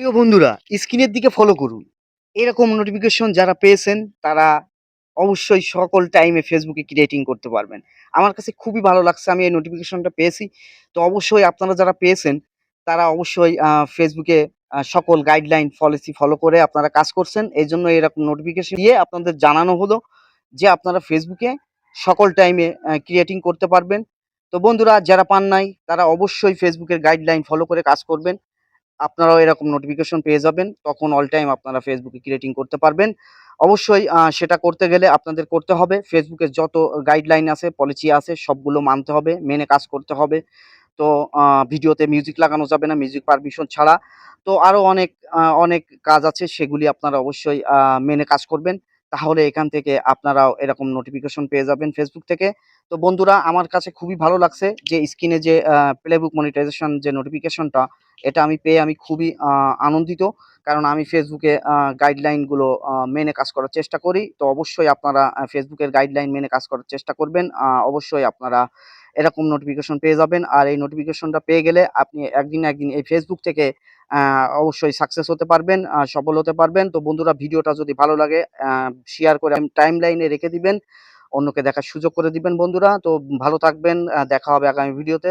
প্রিয় বন্ধুরা, স্ক্রিনের দিকে ফলো করুন। এরকম নোটিফিকেশন যারা পেয়েছেন তারা অবশ্যই সকল টাইমে ফেসবুকে ক্রিয়েটিং করতে পারবেন। আমার কাছে খুবই ভালো লাগছে, আমি এই নোটিফিকেশনটা পেয়েছি। তো অবশ্যই আপনারা যারা পেয়েছেন তারা অবশ্যই ফেসবুকে সকল গাইডলাইন পলিসি ফলো করে আপনারা কাজ করছেন। এইজন্য এরকম নোটিফিকেশন দিয়ে আপনাদের জানানো হলো যে আপনারা ফেসবুকে সকল টাইমে ক্রিয়েটিং করতে পারবেন। তো বন্ধুরা, যারা পান নাই তারা অবশ্যই ফেসবুকের গাইডলাইন ফলো করে কাজ করবেন। আপনারাও এরকম নোটিফিকেশন পেয়ে যাবেন। তখন অল টাইম আপনারা ফেসবুকে ক্রিয়েটিং করতে পারবেন। অবশ্যই সেটা করতে গেলে আপনাদের করতে হবে ফেসবুকের যত গাইডলাইন আছে, পলিসি আছে সবগুলো মানতে হবে, মেনে কাজ করতে হবে। তো ভিডিওতে মিউজিক লাগানো যাবে না মিউজিক পারমিশন ছাড়া। তো আরো অনেক কাজ আছে, সেগুলি আপনারা অবশ্যই মেনে কাজ করবেন। তাহলে এখান থেকে আপনারাও এরকম নোটিফিকেশন পেয়ে যাবেন ফেসবুক থেকে। তো বন্ধুরা, আমার কাছে খুবই ভালো লাগছে যে স্ক্রিনে যে প্লেবুক মনিটাইজেশন যে নোটিফিকেশনটা, এটা আমি পেয়ে আমি খুবই আনন্দিত। কারণ আমি ফেসবুকে গাইডলাইনগুলো মেনে কাজ করার চেষ্টা করি। তো অবশ্যই আপনারা ফেসবুকের গাইডলাইন মেনে কাজ করার চেষ্টা করবেন। অবশ্যই আপনারা এরকম নোটিফিকেশন পেয়ে যাবেন। আর এই নোটিফিকেশনটা পেয়ে গেলে আপনি একদিন না একদিন এই ফেসবুক থেকে অবশ্যই সাকসেস হতে পারবেন, সফল হতে পারবেন। তো বন্ধুরা, ভিডিওটা যদি ভালো লাগে শেয়ার করে টাইমলাইনে রেখে দিবেন। অন্যকে দেখার সুযোগ করে দিবেন বন্ধুরা। তো ভালো থাকবেন। দেখা হবে আগামী ভিডিওতে।